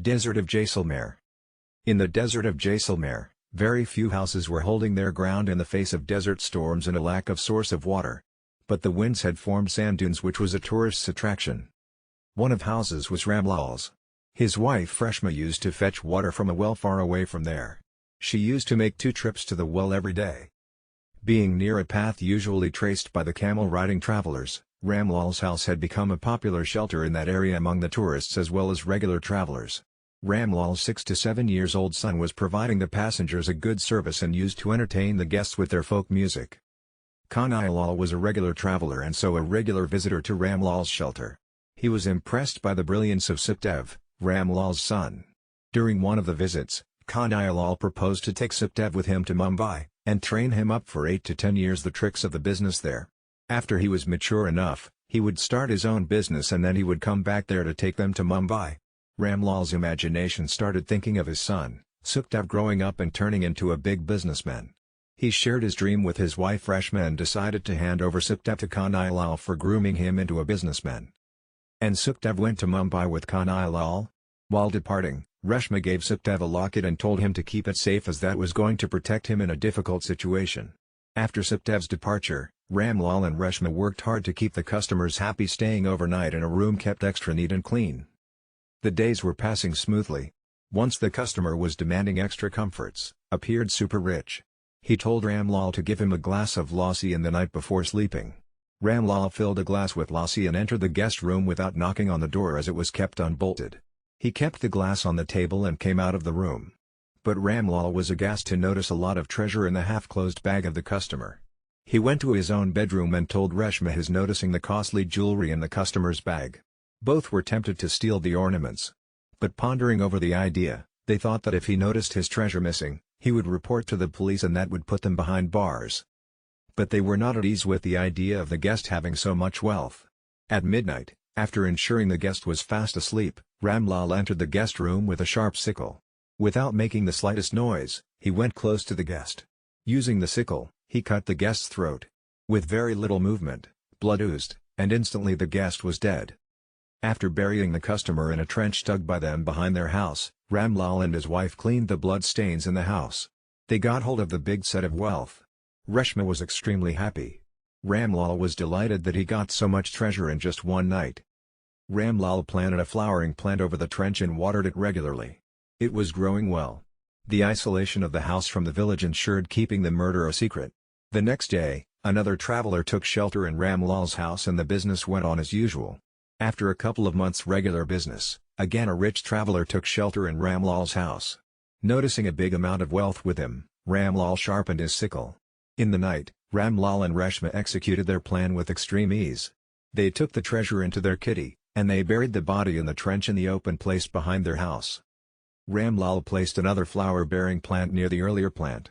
Desert of Jaisalmer. In the desert of Jaisalmer, very few houses were holding their ground in the face of desert storms and a lack of source of water. But the winds had formed sand dunes, which was a tourist's attraction. One of houses was Ramlal's. His wife Reshma used to fetch water from a well far away from there. She used to make 2 trips to the well every day. Being near a path usually traced by the camel-riding travelers, Ramlal's house had become a popular shelter in that area among the tourists as well as regular travelers. Ramlal's 6 to 7 years old son was providing the passengers a good service and used to entertain the guests with their folk music. Kanayalal was a regular traveler and so a regular visitor to Ramlal's shelter. He was impressed by the brilliance of Sukhdev, Ramlal's son. During one of the visits, Kanayalal proposed to take Sukhdev with him to Mumbai, and train him up for 8 to 10 years the tricks of the business there. After he was mature enough, he would start his own business and then he would come back there to take them to Mumbai. Ramlal's imagination started thinking of his son, Sukhdev, growing up and turning into a big businessman. He shared his dream with his wife Reshma and decided to hand over Sukhdev to Kanayalal for grooming him into a businessman. And Sukhdev went to Mumbai with Kanayalal. While departing, Reshma gave Sukhdev a locket and told him to keep it safe as that was going to protect him in a difficult situation. After Sukhdev's departure, Ramlal and Reshma worked hard to keep the customers happy, staying overnight in a room kept extra neat and clean. The days were passing smoothly. Once the customer was demanding extra comforts, appeared super rich. He told Ramlal to give him a glass of lassi in the night before sleeping. Ramlal filled a glass with lassi and entered the guest room without knocking on the door as it was kept unbolted. He kept the glass on the table and came out of the room. But Ramlal was aghast to notice a lot of treasure in the half-closed bag of the customer. He went to his own bedroom and told Reshma his noticing the costly jewellery in the customer's bag. Both were tempted to steal the ornaments. But pondering over the idea, they thought that if he noticed his treasure missing, he would report to the police and that would put them behind bars. But they were not at ease with the idea of the guest having so much wealth. At midnight, after ensuring the guest was fast asleep, Ramlal entered the guest room with a sharp sickle. Without making the slightest noise, he went close to the guest. Using the sickle, he cut the guest's throat. With very little movement, blood oozed, and instantly the guest was dead. After burying the customer in a trench dug by them behind their house, Ramlal and his wife cleaned the blood stains in the house. They got hold of the big set of wealth. Reshma was extremely happy. Ramlal was delighted that he got so much treasure in just one night. Ramlal planted a flowering plant over the trench and watered it regularly. It was growing well. The isolation of the house from the village ensured keeping the murder a secret. The next day, another traveler took shelter in Ramlal's house and the business went on as usual. After a couple of months' regular business, again a rich traveler took shelter in Ramlal's house. Noticing a big amount of wealth with him, Ramlal sharpened his sickle. In the night, Ramlal and Reshma executed their plan with extreme ease. They took the treasure into their kitty, and they buried the body in the trench in the open place behind their house. Ramlal placed another flower-bearing plant near the earlier plant.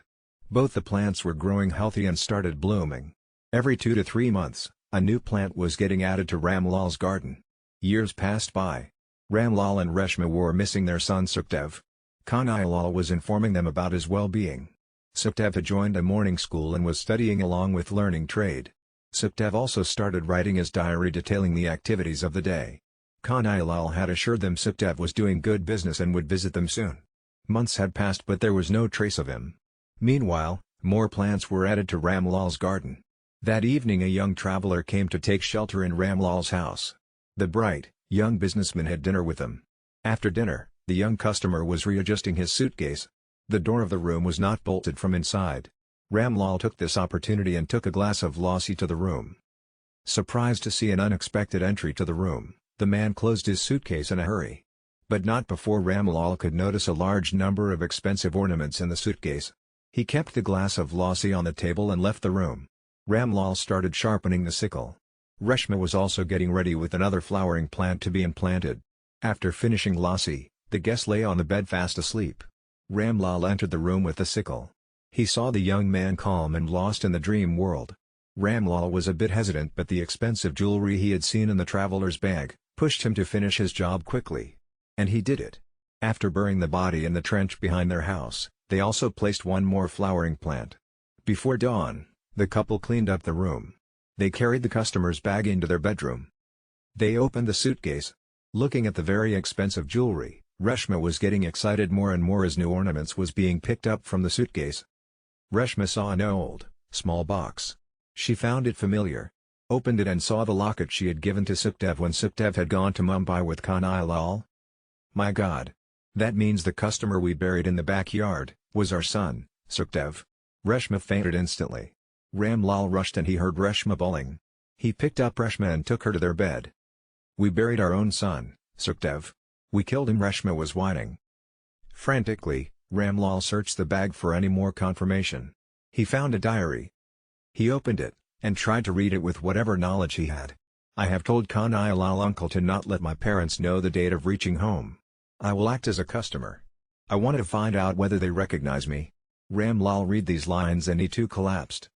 Both the plants were growing healthy and started blooming. Every 2 to 3 months, a new plant was getting added to Ramlal's garden. Years passed by. Ramlal and Reshma were missing their son Sukhdev. Kanayalal was informing them about his well-being. Sukhdev had joined a morning school and was studying along with learning trade. Sukhdev also started writing his diary detailing the activities of the day. Kanayalal had assured them Sukhdev was doing good business and would visit them soon. Months had passed but there was no trace of him. Meanwhile, more plants were added to Ramlal's garden. That evening a young traveler came to take shelter in Ramlal's house. The bright, young businessman had dinner with him. After dinner, the young customer was readjusting his suitcase. The door of the room was not bolted from inside. Ramlal took this opportunity and took a glass of lassi to the room. Surprised to see an unexpected entry to the room, the man closed his suitcase in a hurry. But not before Ramlal could notice a large number of expensive ornaments in the suitcase. He kept the glass of lassi on the table and left the room. Ramlal started sharpening the sickle. Reshma was also getting ready with another flowering plant to be implanted. After finishing lassi, the guest lay on the bed fast asleep. Ramlal entered the room with the sickle. He saw the young man calm and lost in the dream world. Ramlal was a bit hesitant but the expensive jewellery he had seen in the traveller's bag pushed him to finish his job quickly. And he did it. After burying the body in the trench behind their house, they also placed one more flowering plant. Before dawn, the couple cleaned up the room. They carried the customer's bag into their bedroom. They opened the suitcase. Looking at the very expensive jewelry, Reshma was getting excited more and more as new ornaments was being picked up from the suitcase. Reshma saw an old, small box. She found it familiar. Opened it and saw the locket she had given to Sukhdev when Sukhdev had gone to Mumbai with Kanhaiya. My God! That means the customer we buried in the backyard was our son, Sukhdev. Reshma fainted instantly. Ramlal rushed and he heard Reshma bawling. He picked up Reshma and took her to their bed. We buried our own son, Sukhdev. We killed him, Reshma was whining. Frantically, Ramlal searched the bag for any more confirmation. He found a diary. He opened it, and tried to read it with whatever knowledge he had. I have told Kanhaiya uncle to not let my parents know the date of reaching home. I will act as a customer. I wanted to find out whether they recognize me. Ramlal read these lines and he too collapsed.